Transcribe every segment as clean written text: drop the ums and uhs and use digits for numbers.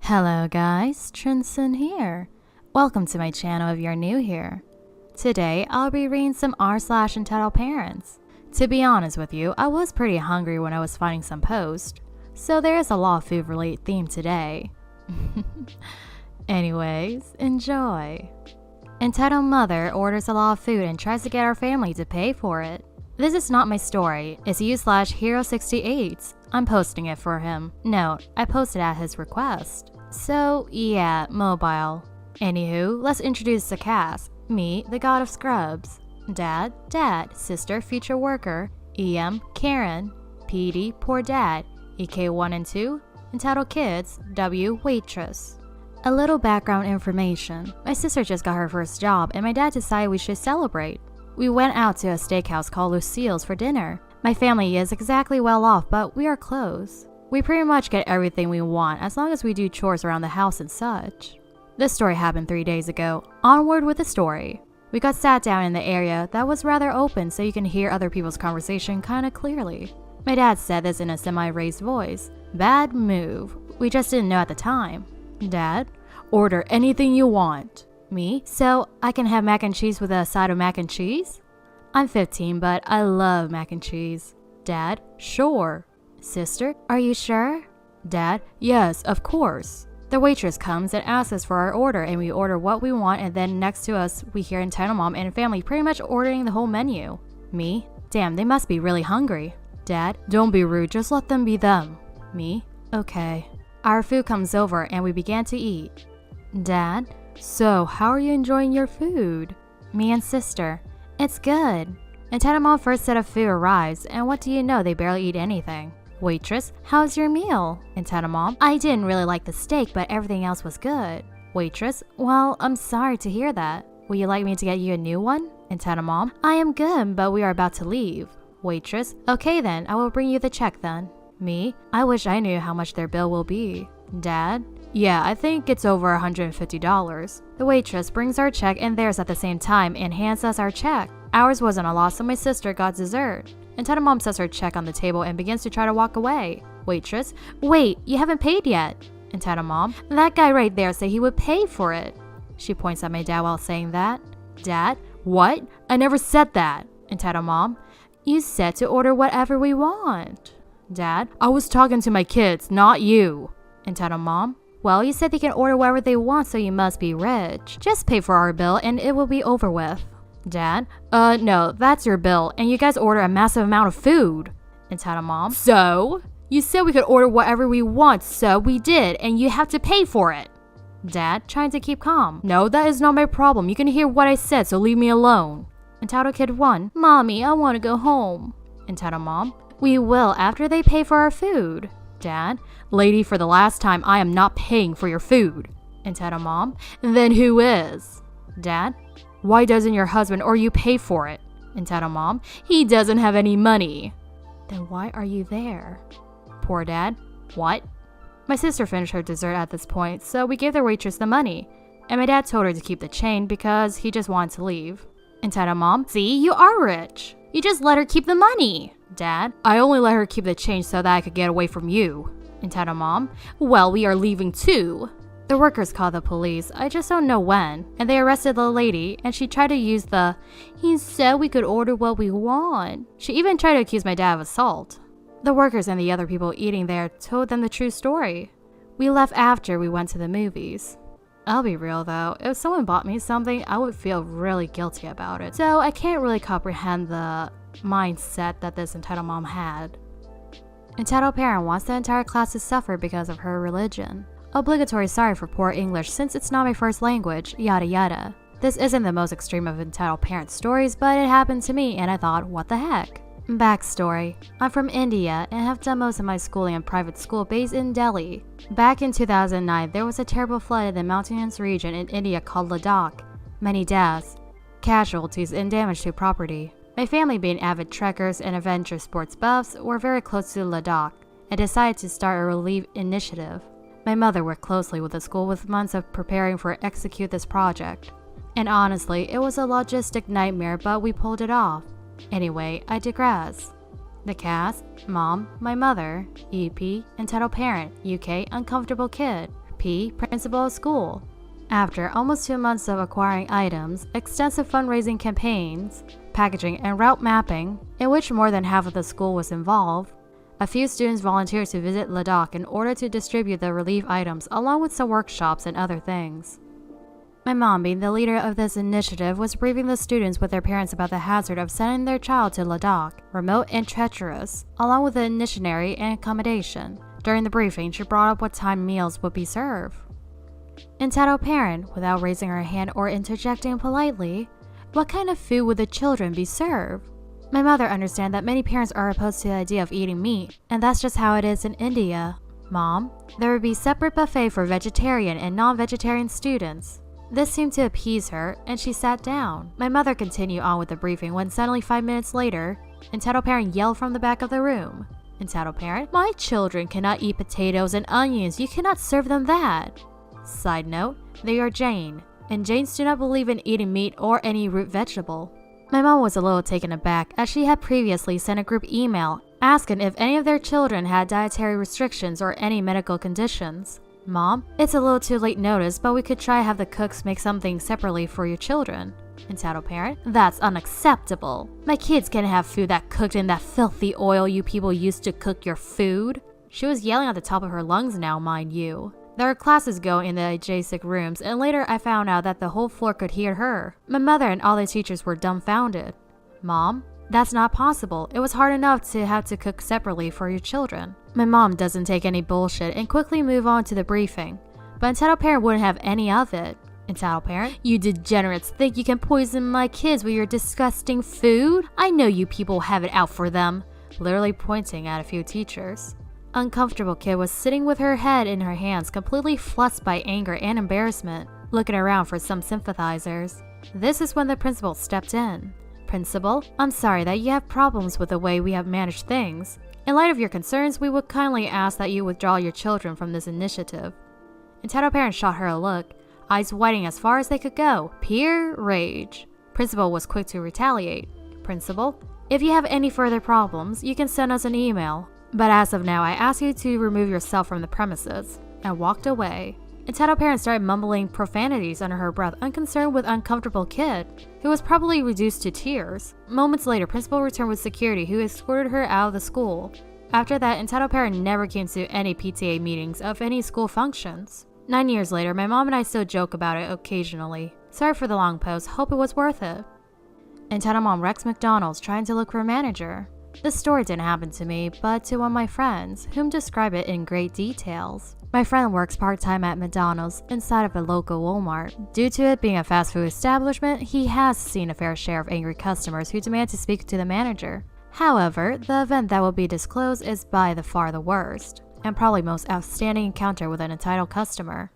Hello guys, Trinson here. Welcome to my channel if you're new here. Today I'll be reading some r/entitled parents. To be honest with you, I was pretty hungry when I was finding some posts, so there is a lot of food related theme today. Anyways, enjoy. Entitled Mother orders a lot of food and tries to get our family to pay for it. This is not my story, it's u/Hero68. I'm posting it for him. Note, I posted at his request. So yeah, mobile. Anywho, let's introduce the cast. Me, the god of scrubs. Dad, sister, future worker. EM, Karen. PD, poor dad. EK1 and 2, entitled kids. W, waitress. A little background information. My sister just got her first job and my dad decided we should celebrate. We went out to a steakhouse called Lucille's for dinner. My family is exactly well off, but we are close. We pretty much get everything we want as long as we do chores around the house and such. This story happened 3 days ago. Onward with the story. We got sat down in the area that was rather open so you can hear other people's conversation kinda clearly. My dad said this in a semi-raised voice. Bad move. We just didn't know at the time. Dad, order anything you want. Me, so I can have mac and cheese with a side of mac and cheese? I'm 15, but I love mac and cheese. Dad, sure. Sister, are you sure? Dad, yes, of course. The waitress comes and asks us for our order and we order what we want, and then next to us we hear Entitled Mom and family pretty much ordering the whole menu. Me, damn, they must be really hungry. Dad, don't be rude, just let them be them. Me, okay. Our food comes over and we began to eat. Dad, so how are you enjoying your food? Me and sister, it's good. Entitled Mom first set of food arrives, and what do you know, they barely eat anything. Waitress, how's your meal? Entitled Mom, I didn't really like the steak, but everything else was good. Waitress, well, I'm sorry to hear that. Would you like me to get you a new one? Entitled Mom, I am good, but we are about to leave. Waitress, okay then, I will bring you the check then. Me, I wish I knew how much their bill will be. Dad, yeah, I think it's over $150. The waitress brings our check and theirs at the same time and hands us our check. Ours wasn't a lot, so my sister got dessert. Entitled Mom sets her check on the table and begins to try to walk away. Waitress, wait, you haven't paid yet. Entitled Mom, that guy right there said he would pay for it. She points at my dad while saying that. Dad, what? I never said that. Entitled Mom, you said to order whatever we want. Dad, I was talking to my kids, not you. Entitled Mom, well, you said they can order whatever they want, so you must be rich. Just pay for our bill and it will be over with. Dad, no, that's your bill, and you guys order a massive amount of food. Entitled Mom, so? You said we could order whatever we want, so we did, and you have to pay for it. Dad, trying to keep calm. No, that is not my problem. You can hear what I said, so leave me alone. Entitled Kid 1, Mommy, I want to go home. Entitled Mom, we will after they pay for our food. Dad, lady, for the last time, I am not paying for your food. Entitled Mom, then who is? Dad, why doesn't your husband or you pay for it? Entitled Mom, he doesn't have any money. Then why are you there? Poor Dad, what? My sister finished her dessert at this point, so we gave the waitress the money, and my dad told her to keep the change because he just wanted to leave. Entitled Mom, see, you are rich. You just let her keep the money. Dad, I only let her keep the change so that I could get away from you. Entitled Mom, well, we are leaving too. The workers called the police, I just don't know when, and they arrested the lady, and she tried to use the, he said we could order what we want. She even tried to accuse my dad of assault. The workers and the other people eating there told them the true story. We left after we went to the movies. I'll be real though, if someone bought me something, I would feel really guilty about it. So I can't really comprehend the mindset that this entitled mom had. Entitled parent wants the entire class to suffer because of her religion. Obligatory sorry for poor English since it's not my first language, yada yada. This isn't the most extreme of entitled parent stories, but it happened to me and I thought, what the heck? Backstory. I'm from India and have done most of my schooling in private school based in Delhi. Back in 2009, there was a terrible flood in the mountainous region in India called Ladakh. Many deaths, casualties, and damage to property. My family, being avid trekkers and adventure sports buffs, were very close to Ladakh and decided to start a relief initiative. My mother worked closely with the school with months of preparing for execute this project. And honestly, it was a logistic nightmare, but we pulled it off. Anyway, I digress. The cast, Mom, my mother, EP, entitled parent, UK, uncomfortable kid, P. Principal of school. After almost 2 months of acquiring items, extensive fundraising campaigns, packaging, and route mapping, in which more than half of the school was involved, a few students volunteered to visit Ladakh in order to distribute the relief items along with some workshops and other things. My mom, being the leader of this initiative, was briefing the students with their parents about the hazard of sending their child to Ladakh, remote and treacherous, along with the initiatory and accommodation. During the briefing, she brought up what time meals would be served. Entitled parent, without raising her hand or interjecting politely, what kind of food would the children be served? My mother understands that many parents are opposed to the idea of eating meat, and that's just how it is in India. Mom, there would be separate buffet for vegetarian and non-vegetarian students. This seemed to appease her, and she sat down. My mother continued on with the briefing when suddenly 5 minutes later, entitled parent yelled from the back of the room. Entitled parent, my children cannot eat potatoes and onions. You cannot serve them that. Side note, they are Jain, and Jains do not believe in eating meat or any root vegetable. My mom was a little taken aback as she had previously sent a group email asking if any of their children had dietary restrictions or any medical conditions. Mom, it's a little too late notice, but we could try to have the cooks make something separately for your children. Entitled parent, that's unacceptable. My kids can't have food that cooked in that filthy oil you people used to cook your food. She was yelling at the top of her lungs now, mind you. There were classes going in the adjacent rooms, and later I found out that the whole floor could hear her. My mother and all the teachers were dumbfounded. Mom, that's not possible. It was hard enough to have to cook separately for your children. My mom doesn't take any bullshit and quickly move on to the briefing. But entitled parent wouldn't have any of it. Entitled parent, you degenerates think you can poison my kids with your disgusting food? I know you people have it out for them. Literally pointing at a few teachers. Uncomfortable kid was sitting with her head in her hands, completely flustered by anger and embarrassment, looking around for some sympathizers. This is when the principal stepped in. Principal, I'm sorry that you have problems with the way we have managed things. In light of your concerns, we would kindly ask that you withdraw your children from this initiative. Entitled parent shot her a look, eyes widening as far as they could go. Pure rage. Principal was quick to retaliate. Principal, if you have any further problems, you can send us an email. But as of now, I ask you to remove yourself from the premises, and walked away. Entitled parent started mumbling profanities under her breath, unconcerned with uncomfortable kid, who was probably reduced to tears. Moments later, principal returned with security, who escorted her out of the school. After that, entitled parent never came to any PTA meetings of any school functions. 9 years later, my mom and I still joke about it occasionally. Sorry for the long post, hope it was worth it. Entitled mom wrecks McDonald's trying to look for a manager. This story didn't happen to me, but to one of my friends, whom describe it in great details. My friend works part-time at McDonald's inside of a local Walmart. Due to it being a fast food establishment, he has seen a fair share of angry customers who demand to speak to the manager. However, the event that will be disclosed is by far the worst, and probably most outstanding encounter with an entitled customer.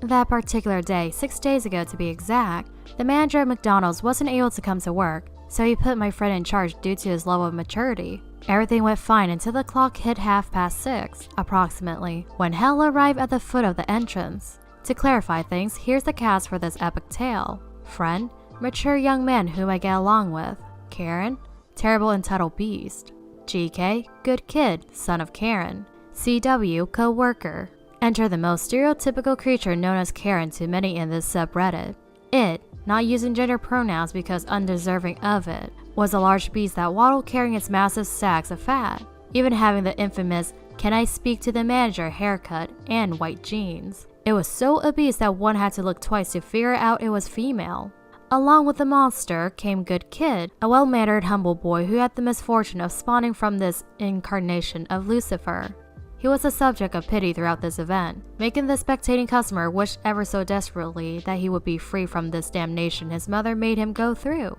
That particular day, 6 days ago to be exact, the manager at McDonald's wasn't able to come to work, so he put my friend in charge due to his level of maturity. Everything went fine until the clock hit 6:30, approximately, when hell arrived at the foot of the entrance. To clarify things, here's the cast for this epic tale. Friend, mature young man whom I get along with. Karen, terrible entitled beast. GK, good kid, son of Karen. CW, co-worker. Enter the most stereotypical creature known as Karen to many in this subreddit. It, not using gender pronouns because undeserving of it, was a large beast that waddled carrying its massive sacks of fat, even having the infamous "can I speak to the manager" haircut and white jeans. It was so obese that one had to look twice to figure out it was female. Along with the monster came Good Kid, a well-mannered humble boy who had the misfortune of spawning from this incarnation of Lucifer. He was the subject of pity throughout this event, making the spectating customer wish ever so desperately that he would be free from this damnation his mother made him go through.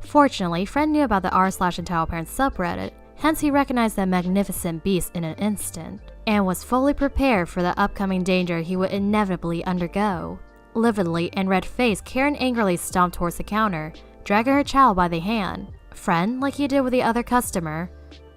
Fortunately, Friend knew about the r/EntitledParents subreddit, hence he recognized the magnificent beast in an instant, and was fully prepared for the upcoming danger he would inevitably undergo. Lividly and red-faced, Karen angrily stomped towards the counter, dragging her child by the hand. Friend, like he did with the other customer,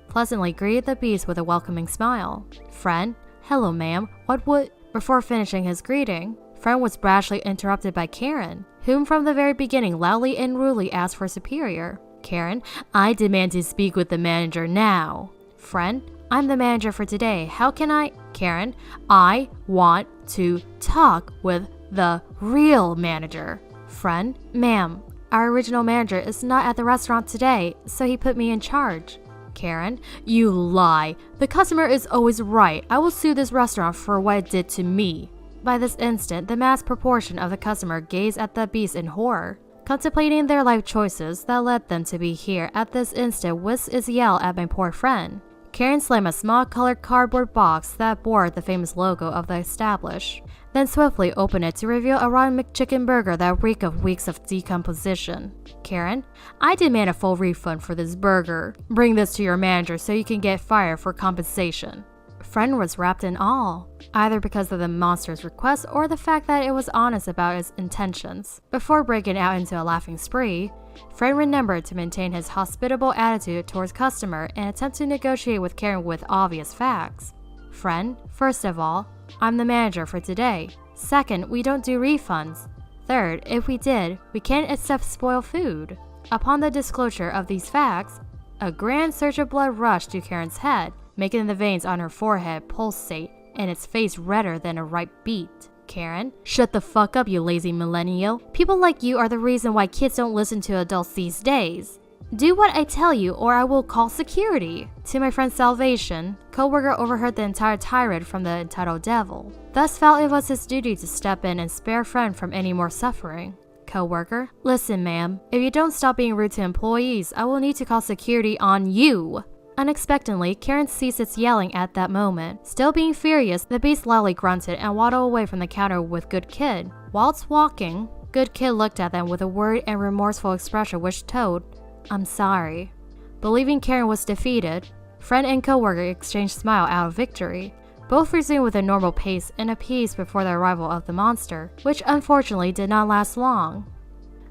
pleasantly greeted the beast with a welcoming smile. Friend, hello ma'am, what would... Before finishing his greeting, Friend was brashly interrupted by Karen, whom from the very beginning loudly and rudely asked for superior. Karen, I demand to speak with the manager now. Friend, I'm the manager for today, how can I... Karen, I want to talk with the real manager. Friend, ma'am, our original manager is not at the restaurant today, so he put me in charge. Karen, you lie. The customer is always right. I will sue this restaurant for what it did to me. By this instant, the mass proportion of the customer gazed at the beast in horror, contemplating their life choices that led them to be here. At this instant, whisked his yell at my poor friend. Karen slammed a small colored cardboard box that bore the famous logo of the establishment, then swiftly opened it to reveal a rotten McChicken burger that reeked of weeks of decomposition. Karen, I demand a full refund for this burger. Bring this to your manager so you can get fired for compensation. Friend was wrapped in awe, either because of the monster's request or the fact that it was honest about its intentions. Before breaking out into a laughing spree, Friend remembered to maintain his hospitable attitude towards customer and attempt to negotiate with Karen with obvious facts. Friend, first of all, I'm the manager for today. Second, we don't do refunds. Third, if we did, we can't accept spoiled food. Upon the disclosure of these facts, a grand surge of blood rushed to Karen's head, making the veins on her forehead pulsate and its face redder than a ripe beet. Karen, shut the fuck up, you lazy millennial. People like you are the reason why kids don't listen to adults these days. Do what I tell you or I will call security. To my friend's salvation, co-worker overheard the entire tirade from the entitled devil. Thus felt it was his duty to step in and spare friend from any more suffering. Co-worker, listen ma'am, if you don't stop being rude to employees, I will need to call security on you. Unexpectedly, Karen ceased its yelling at that moment. Still being furious, the beast loudly grunted and waddled away from the counter with Good Kid. Whilst walking, Good Kid looked at them with a worried and remorseful expression which told, I'm sorry. Believing Karen was defeated, friend and co-worker exchanged smile out of victory. Both resumed with a normal pace and appeased before the arrival of the monster, which unfortunately did not last long.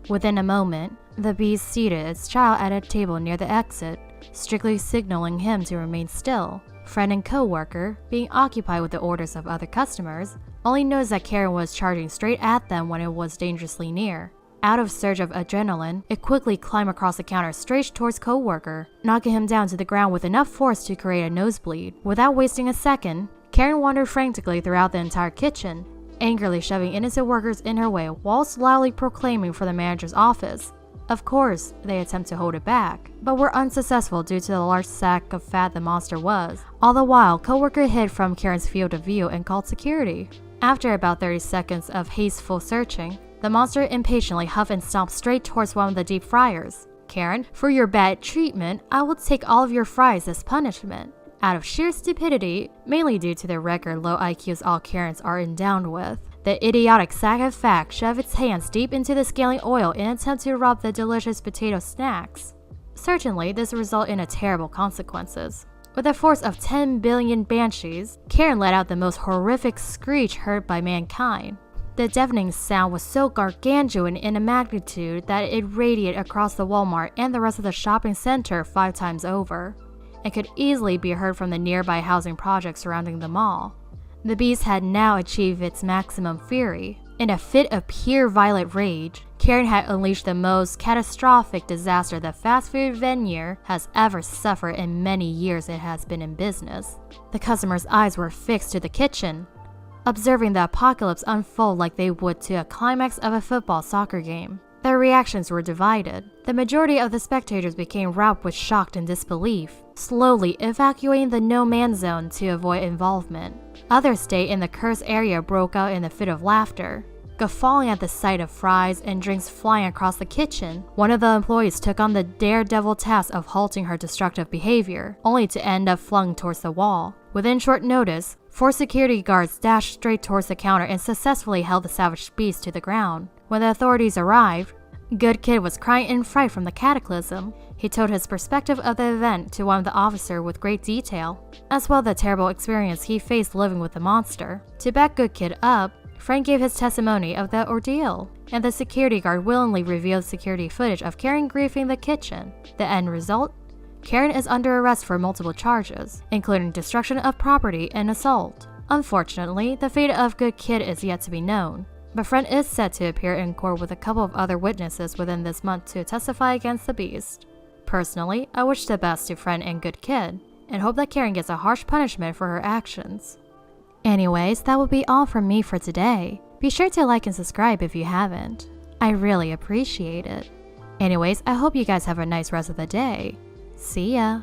Within a moment, the beast seated its child at a table near the exit, strictly signaling him to remain still. Friend and co-worker, being occupied with the orders of other customers, only noticed that Karen was charging straight at them when it was dangerously near. Out of surge of adrenaline, it quickly climbed across the counter straight towards co-worker, knocking him down to the ground with enough force to create a nosebleed. Without wasting a second, Karen wandered frantically throughout the entire kitchen, angrily shoving innocent workers in her way whilst loudly proclaiming for the manager's office. Of course, they attempt to hold it back, but were unsuccessful due to the large sack of fat the monster was. All the while, co-worker hid from Karen's field of view and called security. After about 30 seconds of hasteful searching, the monster impatiently huffed and stomped straight towards one of the deep fryers. Karen, for your bad treatment, I will take all of your fries as punishment. Out of sheer stupidity, mainly due to the record low IQs all Karens are endowed with, the idiotic sack of fat shoved its hands deep into the scaling oil in an attempt to rob the delicious potato snacks. Certainly, this resulted in terrible consequences. With a force of 10 billion banshees, Karen let out the most horrific screech heard by mankind. The deafening sound was so gargantuan in a magnitude that it radiated across the Walmart and the rest of the shopping center 5 times over, and could easily be heard from the nearby housing projects surrounding the mall. The beast had now achieved its maximum fury. In a fit of pure violent rage, Karen had unleashed the most catastrophic disaster the fast food venue has ever suffered in many years it has been in business. The customers' eyes were fixed to the kitchen, observing the apocalypse unfold like they would to a climax of a football-soccer game. Their reactions were divided. The majority of the spectators became wrapped with shock and disbelief, slowly evacuating the no-man zone to avoid involvement. Others stayed in the cursed area broke out in a fit of laughter, guffawing at the sight of fries and drinks flying across the kitchen. One of the employees took on the daredevil task of halting her destructive behavior, only to end up flung towards the wall. Within short notice, 4 security guards dashed straight towards the counter and successfully held the savage beast to the ground. When the authorities arrived, Good Kid was crying in fright from the cataclysm. He told his perspective of the event to one of the officers with great detail, as well as the terrible experience he faced living with the monster. To back Good Kid up, Frank gave his testimony of the ordeal, and the security guard willingly revealed security footage of Karen griefing the kitchen. The end result? Karen is under arrest for multiple charges, including destruction of property and assault. Unfortunately, the fate of Good Kid is yet to be known, but Friend is set to appear in court with a couple of other witnesses within this month to testify against the beast. Personally, I wish the best to Friend and Good Kid, and hope that Karen gets a harsh punishment for her actions. Anyways, that would be all from me for today. Be sure to like and subscribe if you haven't. I really appreciate it. Anyways, I hope you guys have a nice rest of the day. See ya!